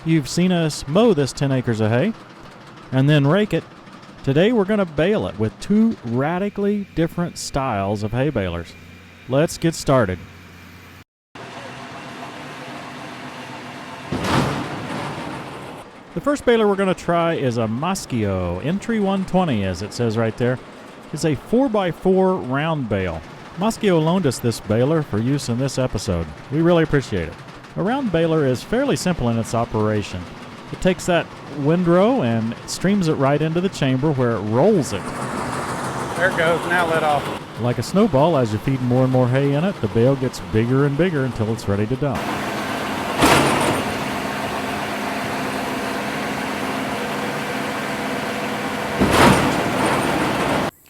You've seen us mow this 10 acres of hay and then rake it. Today we're going to bale it with two radically different styles of hay balers. Let's get started. The first baler we're going to try is a Maschio Entry 120, as it says right there. It's a 4x4 round bale. Maschio loaned us this baler for use in this episode. We really appreciate it. A round baler is fairly simple in its operation. It takes that windrow and streams it right into the chamber where it rolls it. There it goes, now let off. Like a snowball, as you feed more and more hay in it, the bale gets bigger and bigger until it's ready to dump.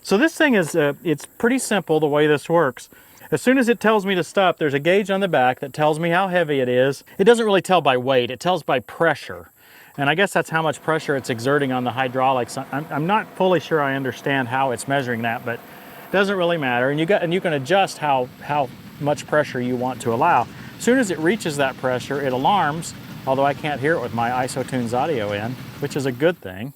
So this thing is, it's pretty simple the way this works. As soon as it tells me to stop, there's a gauge on the back that tells me how heavy it is. It doesn't really tell by weight, it tells by pressure. And I guess that's how much pressure it's exerting on the hydraulics. I'm not fully sure I understand how it's measuring that, but it doesn't really matter. And you can adjust how much pressure you want to allow. As soon as it reaches that pressure, it alarms, although I can't hear it with my IsoTunes audio in, which is a good thing.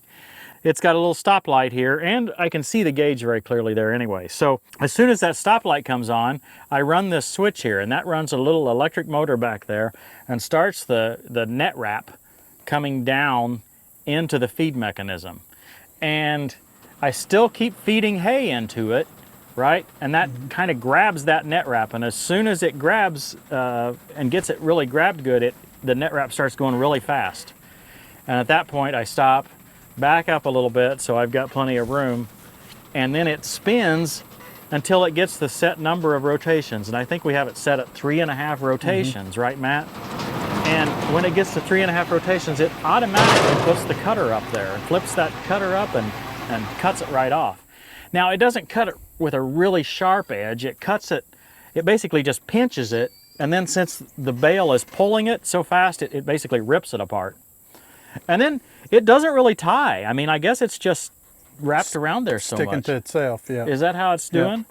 It's got a little stoplight here, and I can see the gauge very clearly there anyway. So as soon as that stoplight comes on, I run this switch here, and that runs a little electric motor back there and starts the net wrap coming down into the feed mechanism. And I still keep feeding hay into it, right? And that kind of grabs that net wrap, and as soon as it grabs and gets it really grabbed good, the net wrap starts going really fast. And at that point I stop, back up a little bit so I've got plenty of room, and then it spins until it gets the set number of rotations. And I think we have it set at 3.5 rotations, right, Matt? And when it gets to 3.5 rotations, it automatically puts the cutter up there and flips that cutter up and cuts it right off. Now, it doesn't cut it with a really sharp edge. It cuts it, it basically just pinches it, and then since the bale is pulling it so fast, it basically rips it apart. And then it doesn't really tie. I mean, I guess it's just wrapped around there so much. Sticking to itself, yeah. Is that how it's doing?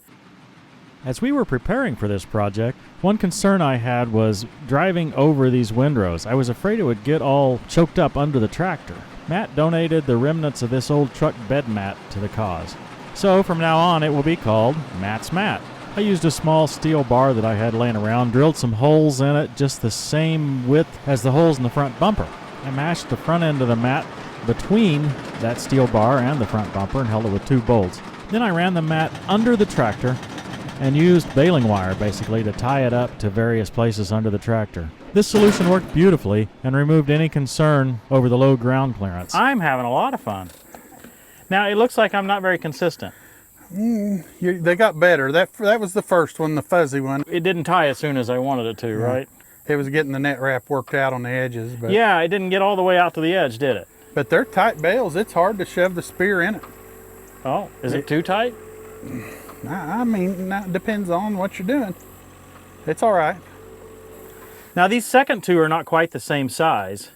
As we were preparing for this project, one concern I had was driving over these windrows. I was afraid it would get all choked up under the tractor. Matt donated the remnants of this old truck bed mat to the cause. So from now on it will be called Matt's Mat. I used a small steel bar that I had laying around, drilled some holes in it just the same width as the holes in the front bumper. I mashed the front end of the mat between that steel bar and the front bumper and held it with 2 bolts. Then I ran the mat under the tractor and used baling wire basically to tie it up to various places under the tractor. This solution worked beautifully and removed any concern over the low ground clearance. I'm having a lot of fun. Now it looks like I'm not very consistent. They got better. That was the first one, the fuzzy one. It didn't tie as soon as I wanted it to, right? It was getting the net wrap worked out on the edges. But yeah, it didn't get all the way out to the edge, did it? But they're tight bales. It's hard to shove the spear in it. Oh, is it too tight? I mean, it depends on what you're doing. It's all right. Now these second two are not quite the same size,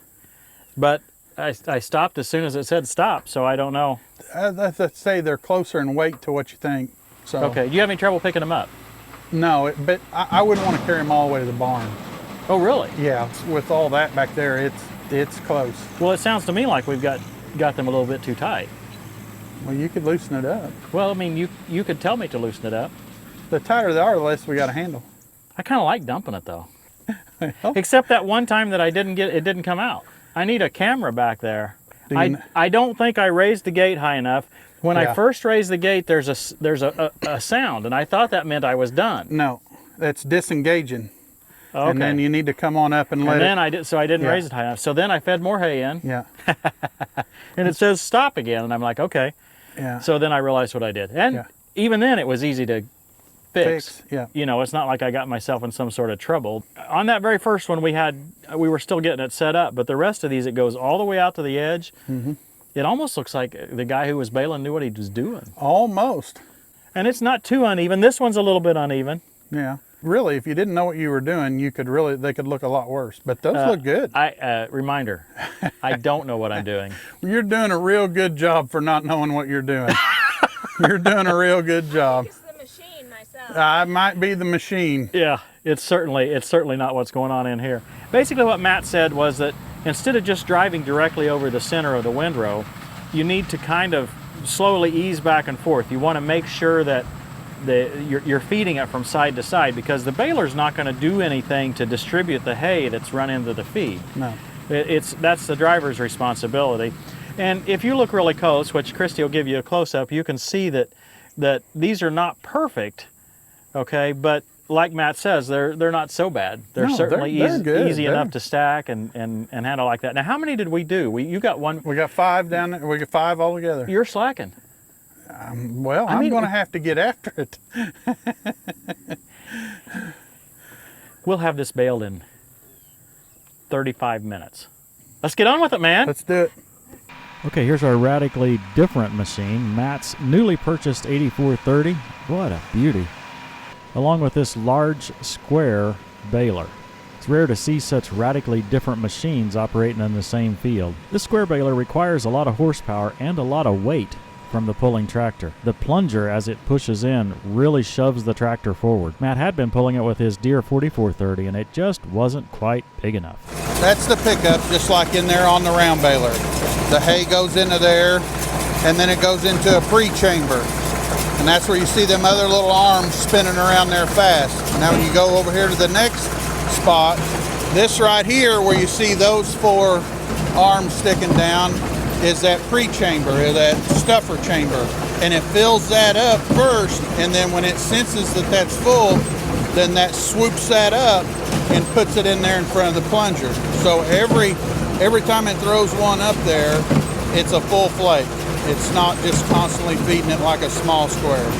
but I stopped as soon as it said stop, so I don't know. I'd say they're closer in weight to what you think. So. Okay, do you have any trouble picking them up? No, but I wouldn't want to carry them all the way to the barn. Oh, really? Yeah, with all that back there, it's close. Well, it sounds to me like we've got them a little bit too tight. Well, you could loosen it up. Well, I mean, you could tell me to loosen it up. The tighter they are, the less we got to handle. I kind of like dumping it though. Except that one time that it didn't come out. I need a camera back there. I don't think I raised the gate high enough. When I first raised the gate, there's a sound, and I thought that meant I was done. No, that's disengaging. Okay. And then you need to come on up and let it. And then I didn't raise it high enough. So then I fed more hay in. Yeah. And it says stop again, and I'm like, okay. Yeah. So then I realized what I did. And even then it was easy to fix. Yeah. You know, it's not like I got myself in some sort of trouble. On that very first one we were still getting it set up, but the rest of these, it goes all the way out to the edge. Mm-hmm. It almost looks like the guy who was baling knew what he was doing. Almost. And it's not too uneven. This one's a little bit uneven. Yeah. Really, if you didn't know what you were doing, they could look a lot worse. But those look good. Reminder, I don't know what I'm doing. You're doing a real good job for not knowing what you're doing. You're doing a real good job. It's the machine myself. I might be the machine. Yeah, it's certainly not what's going on in here. Basically what Matt said was that instead of just driving directly over the center of the windrow, you need to kind of slowly ease back and forth. You want to make sure that you're feeding it from side to side, because the baler's not going to do anything to distribute the hay that's run into the feed. No. That's the driver's responsibility. And if you look really close, which Christy will give you a close-up, you can see that these are not perfect, okay, but like Matt says, they're not so bad. They're certainly easy enough to stack and handle like that. Now, how many did we do? You got one. We got 5 down there. We got 5 altogether. You're slacking. Well, I'm going to have to get after it. We'll have this baled in 35 minutes. Let's get on with it, man. Let's do it. Okay, here's our radically different machine, Matt's newly purchased 8430. What a beauty. Along with this large square baler. It's rare to see such radically different machines operating in the same field. This square baler requires a lot of horsepower and a lot of weight from the pulling tractor. The plunger, as it pushes in, really shoves the tractor forward. Matt had been pulling it with his Deere 4430, and it just wasn't quite big enough. That's the pickup, just like in there on the round baler. The hay goes into there, and then it goes into a pre-chamber. And that's where you see them other little arms spinning around there fast. Now when you go over here to the next spot, this right here where you see those 4 arms sticking down is that pre-chamber, or that stuffer chamber. And it fills that up first, and then when it senses that that's full, then that swoops that up and puts it in there in front of the plunger. So every time it throws one up there, it's a full flake. It's not just constantly feeding it like a small square.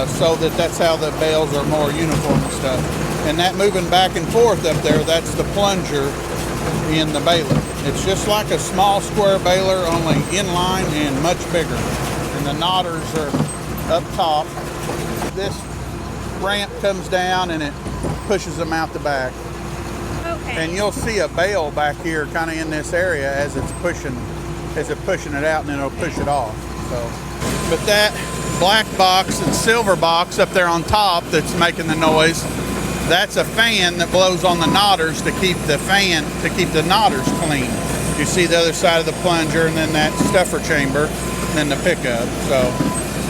So that's how the bales are more uniform and stuff. And that moving back and forth up there, that's the plunger in the baler. It's just like a small square baler, only inline and much bigger. And the knotters are up top. This ramp comes down and it pushes them out the back. Okay. And you'll see a bale back here kind of in this area as it's pushing it out, and then it'll push it off. So, but that black box and silver box up there on top that's making the noise, that's a fan that blows on the knotters to keep the knotters clean. You see the other side of the plunger, and then that stuffer chamber, and then the pickup. So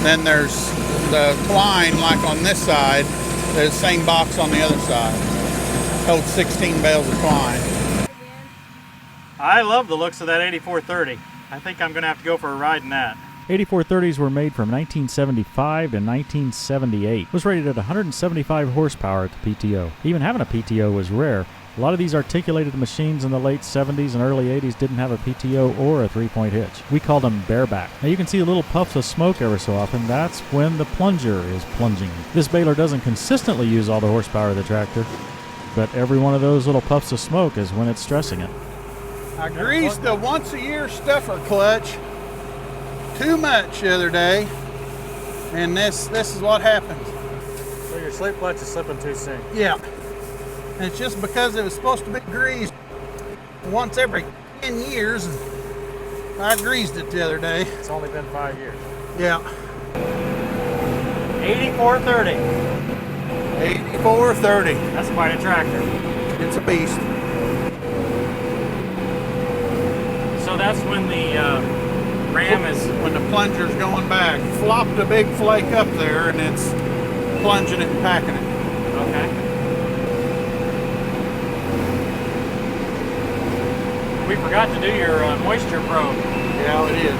then there's the twine, like on this side. There's the same box on the other side. Holds 16 bales of twine. I love the looks of that 8430. I think I'm going to have to go for a ride in that. 8430s were made from 1975 to 1978. It was rated at 175 horsepower at the PTO. Even having a PTO was rare. A lot of these articulated machines in the late 70s and early 80s didn't have a PTO or a 3-point hitch. We called them bareback. Now you can see little puffs of smoke every so often. That's when the plunger is plunging. This baler doesn't consistently use all the horsepower of the tractor, but every one of those little puffs of smoke is when it's stressing it. I greased the once-a-year stuffer clutch too much the other day, and this is what happens. So your slip clutch is slipping too soon. Yeah. And it's just because it was supposed to be greased once every 10 years. I greased it the other day. It's only been 5 years. Yeah. 8430. 8430. That's quite a tractor. It's a beast. So that's when the ram is... When the plunger's going back. Flopped a big flake up there, and it's plunging it and packing it. Okay. We forgot to do your moisture probe. Yeah, it is.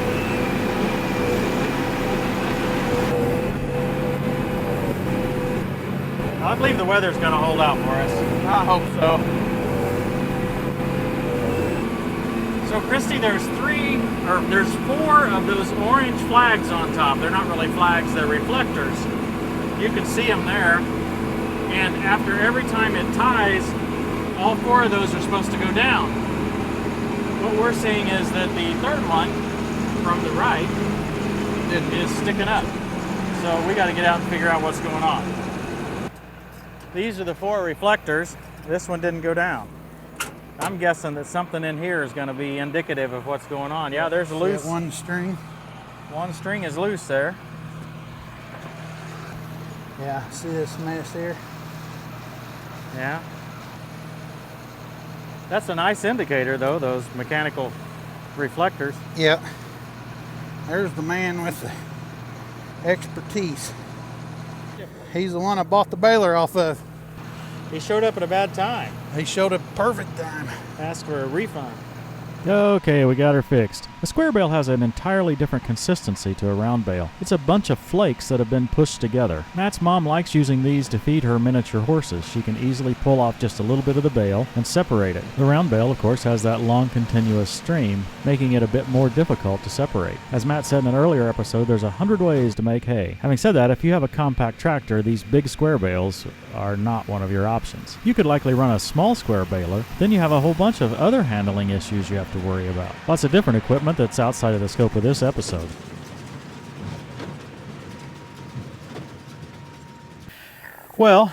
I believe the weather's going to hold out for us. I hope so. So Christy, there's 4 of those orange flags on top. They're not really flags, they're reflectors. You can see them there. And after every time it ties, all 4 of those are supposed to go down. What we're seeing is that the third one from the right is sticking up. So we got to get out and figure out what's going on. These are the 4 reflectors. This one didn't go down. I'm guessing that something in here is going to be indicative of what's going on. Yeah, there's a loose. One string. One string is loose there. Yeah, see this mess here? Yeah. That's a nice indicator though, those mechanical reflectors. Yeah. There's the man with the expertise. He's the one I bought the baler off of. He showed up at a bad time. He showed up perfect time. Asked for a refund. Okay, we got her fixed. A square bale has an entirely different consistency to a round bale. It's a bunch of flakes that have been pushed together. Matt's mom likes using these to feed her miniature horses. She can easily pull off just a little bit of the bale and separate it. The round bale, of course, has that long continuous stream, making it a bit more difficult to separate. As Matt said in an earlier episode, there's 100 ways to make hay. Having said that, if you have a compact tractor, these big square bales are not one of your options. You could likely run a small square baler, then you have a whole bunch of other handling issues you have to worry about. Lots of different equipment that's outside of the scope of this episode. Well,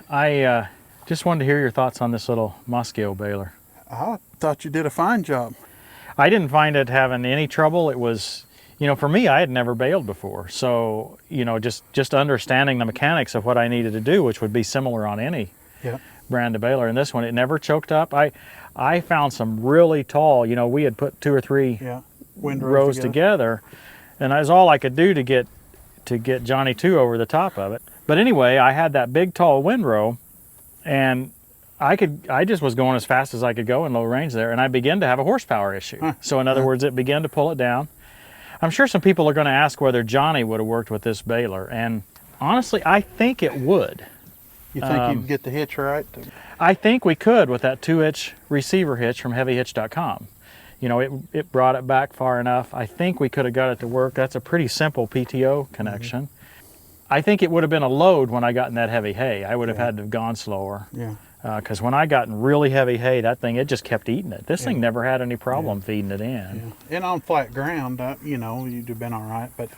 I just wanted to hear your thoughts on this little Maschio baler. I thought you did a fine job. I didn't find it having any trouble. It was, for me, I had never baled before. So, just understanding the mechanics of what I needed to do, which would be similar on any brand of baler. And this one, it never choked up. I found some really tall, we had put 2 or 3 rows together, and that was all I could do to get Johnny 2 over the top of it. But anyway, I had that big tall windrow, and I just was going as fast as I could go in low range there, and I began to have a horsepower issue. So in other words, it began to pull it down. I'm sure some people are going to ask whether Johnny would have worked with this baler, and honestly, I think it would. You think you can get the hitch right? I think we could with that 2-hitch receiver hitch from heavyhitch.com. It brought it back far enough. I think we could have got it to work. That's a pretty simple PTO connection. I think it would have been a load when I got in that heavy hay. I would have had to have gone slower. Because when I got in really heavy hay, that thing, it just kept eating it. This thing never had any problem feeding it in. And on flat ground, you'd have been all right. But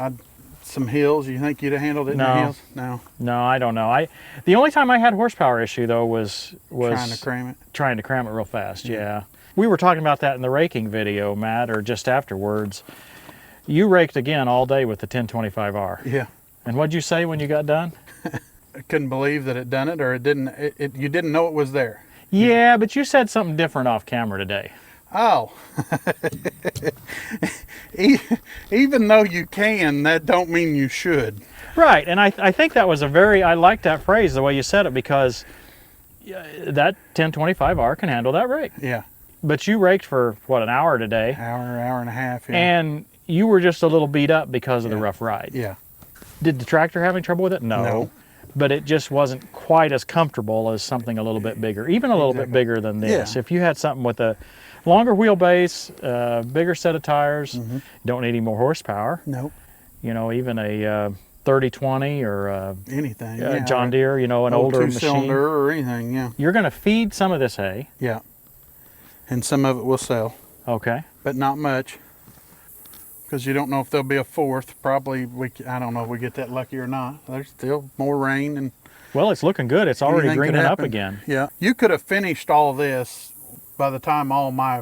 some hills, you think you'd have handled it in the hills? No, I don't know. The only time I had horsepower issue though was trying to cram it real fast. Yeah. We were talking about that in the raking video, Matt, or just afterwards. You raked again all day with the 1025R. Yeah. And what'd you say when you got done? I couldn't believe that it done it, or it didn't. You didn't know it was there. Yeah, but you said something different off camera today. Oh. Even though you can, that don't mean you should. Right, and I think that was I like that phrase, the way you said it, because that 1025R can handle that rake. Yeah. But you raked for, what, an hour today? Hour and a half, yeah. And you were just a little beat up because of the rough ride. Yeah. Did the tractor have any trouble with it? No. But it just wasn't quite as comfortable as something a little bit bigger, even a little bit bigger than this. If you had something with a longer wheelbase, bigger set of tires, don't need any more horsepower. Nope. Even a 3020 or anything, John Deere, an older machine. Two-cylinder or anything, You're going to feed some of this hay. Yeah. And some of it will sell. Okay. But not much. Because you don't know if there'll be a fourth. Probably, I don't know if we get that lucky or not. There's still more rain. And well, it's looking good. It's already greening up again. Yeah. You could have finished all this by the time all my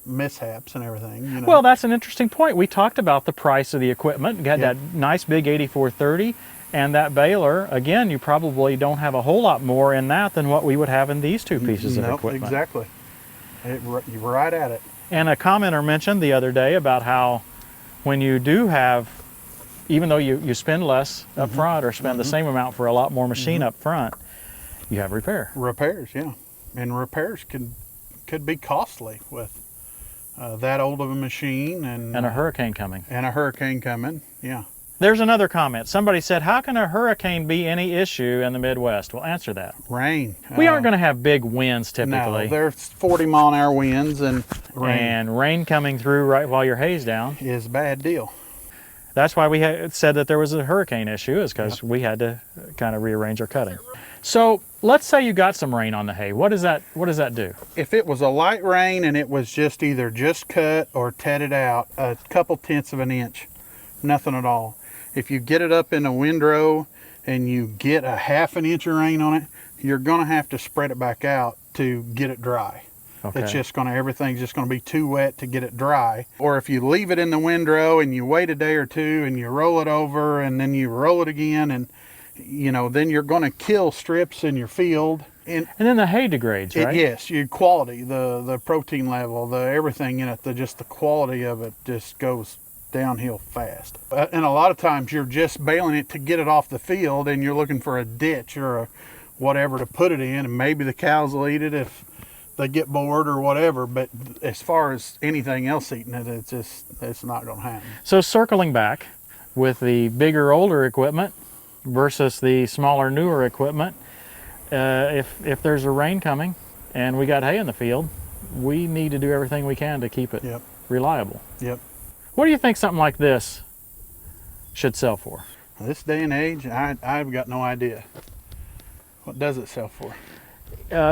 mishaps and everything. Well, that's an interesting point. We talked about the price of the equipment. You had that nice big 8430. And that baler, again, you probably don't have a whole lot more in that than what we would have in these two pieces of equipment. Exactly. You're right at it. And a commenter mentioned the other day about how when you do have, even though you spend less up front or spend the same amount for a lot more machine up front, you have repair. Repairs, yeah. And repairs could be costly with that old of a machine. And a hurricane coming. Yeah. There's another comment. Somebody said, how can a hurricane be any issue in the Midwest? Well, answer that. Rain. We aren't going to have big winds typically. No, there's 40-mile-an-hour winds and rain. And rain coming through right while your hay's down is a bad deal. That's why we said that there was a hurricane issue, is because we had to kind of rearrange our cutting. So let's say you got some rain on the hay. What does that do? If it was a light rain and it was just either just cut or tedded out a couple tenths of an inch, nothing at all. If you get it up in a windrow and you get a half an inch of rain on it, you're going to have to spread it back out to get it dry. Okay. Everything's just going to be too wet to get it dry. Or if you leave it in the windrow and you wait a day or two and you roll it over and then you roll it again, and then you're going to kill strips in your field And then the hay degrades, right? Yes, your quality, the protein level, the everything in it, just the quality of it just goes downhill fast. And a lot of times you're just baling it to get it off the field, and you're looking for a ditch or a whatever to put it in, and maybe the cows will eat it if they get bored or whatever. But as far as anything else eating it, it's not going to happen. So circling back with the bigger, older equipment versus the smaller, newer equipment, if there's a rain coming and we got hay in the field, we need to do everything we can to keep it reliable. Yep. What do you think something like this should sell for? This day and age, I've got no idea. What does it sell for?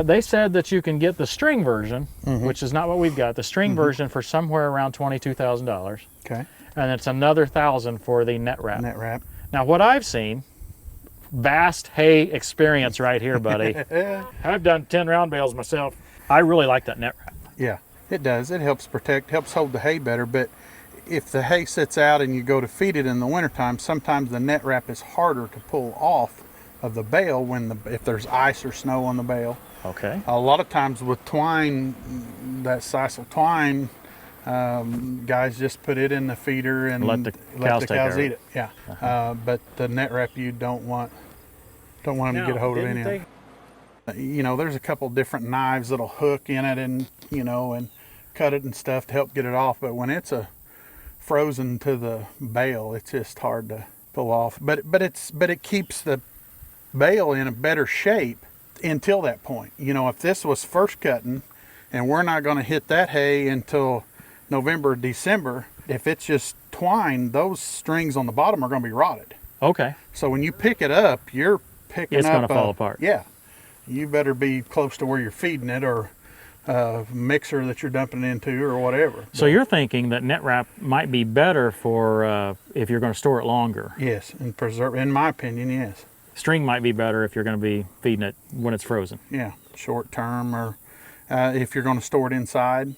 They said that you can get the string version, which is not what we've got. The string version for somewhere around $22,000. Okay. And it's another $1,000 for the net wrap. Net wrap. Now, what I've seen, vast hay experience right here, buddy. I've done 10 round bales myself. I really like that net wrap. Yeah, it does. It helps protect, helps hold the hay better. But if the hay sits out and you go to feed it in the wintertime, sometimes the net wrap is harder to pull off of the bale if there's ice or snow on the bale. Okay. A lot of times with twine, that sisal twine, guys just put it in the feeder and let the cows eat it. Yeah. But the net wrap, you don't want them to get a hold of any of it. You know, there's a couple different knives that'll hook in it and and cut it and stuff to help get it off. But when it's frozen to the bale, it's just hard to pull off. But it keeps the bale in a better shape until that point. You know, if this was first cutting and we're not going to hit that hay until November, December, if it's just twine, those strings on the bottom are going to be rotted. Okay. So when you pick it up, you're picking it's up. It's going to fall apart. Yeah. You better be close to where you're feeding it, or a mixer that you're dumping it into, or whatever. So you're thinking that net wrap might be better for if you're going to store it longer? Yes, and preserve. In my opinion, yes. String might be better if you're going to be feeding it when it's frozen. Yeah, short term, or if you're going to store it inside.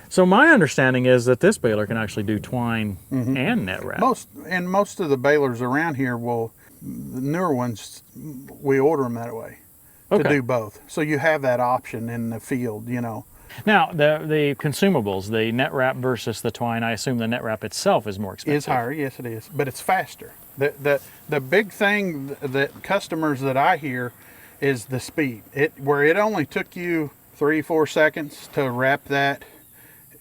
So my understanding is that this baler can actually do twine and net wrap. Most of the balers around here the newer ones, we order them that way to do both. So you have that option in the field, Now, the consumables, the net wrap versus the twine, I assume the net wrap itself is more expensive. It's higher, yes it is, but it's faster. The big thing that customers that I hear is the speed. Where it only took you 3-4 seconds to wrap that.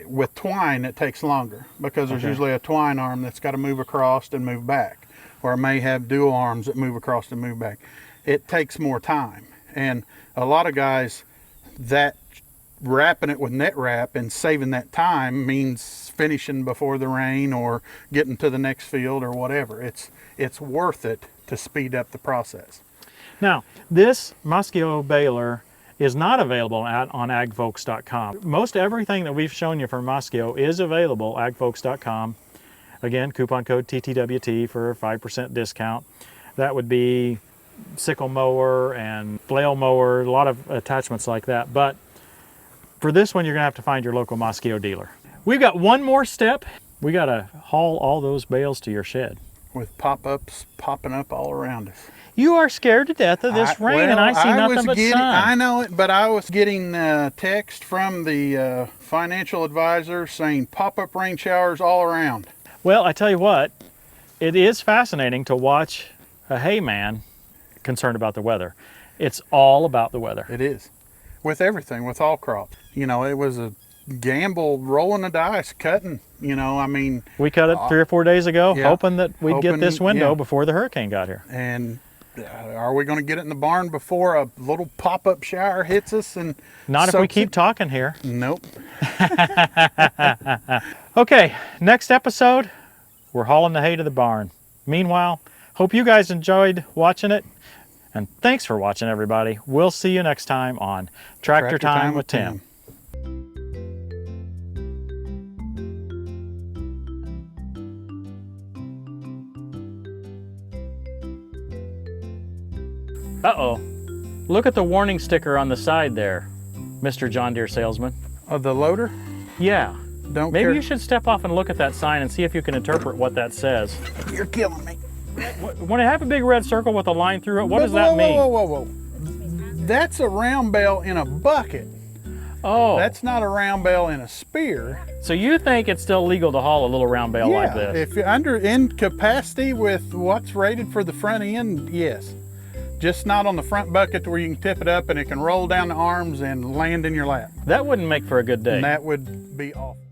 With twine, it takes longer because there's usually a twine arm that's got to move across and move back, or it may have dual arms that move across and move back. It takes more time, and a lot of guys, that wrapping it with net wrap and saving that time means finishing before the rain or getting to the next field or whatever. It's worth it to speed up the process. Now, this Maschio baler is not available on agfolks.com. Most everything that we've shown you from Maschio is available agfolks.com. Again, coupon code TTWT for a 5% discount. That would be sickle mower and flail mower, a lot of attachments like that. But for this one, you're gonna have to find your local Maschio dealer. We've got one more step. We gotta haul all those bales to your shed. With pop-ups popping up all around us. You are scared to death of this rain, and I see nothing but sun. I know it, but I was getting text from the financial advisor saying pop-up rain showers all around. Well, I tell you what, it is fascinating to watch a hay man concerned about the weather. It's all about the weather. It is. With everything, with all crops. It was a gamble, rolling the dice, cutting. We cut it 3 or 4 days ago, hoping that we'd get this window before the hurricane got here. And are we going to get it in the barn before a little pop-up shower hits us? And not if we keep talking here. Nope. Okay, next episode, we're hauling the hay to the barn. Meanwhile, hope you guys enjoyed watching it. And thanks for watching, everybody. We'll see you next time on Tractor Time with Tim. Uh-oh. Look at the warning sticker on the side there, Mr. John Deere salesman. Of the loader? Yeah. Maybe you should step off and look at that sign and see if you can interpret what that says. You're killing me. When I have a big red circle with a line through it, what does that mean? Whoa. That's a round bale in a bucket. Oh. That's not a round bale in a spear. So you think it's still legal to haul a little round bale like this? If you're in capacity with what's rated for the front end, yes. Just not on the front bucket to where you can tip it up and it can roll down the arms and land in your lap. That wouldn't make for a good day. And that would be awful.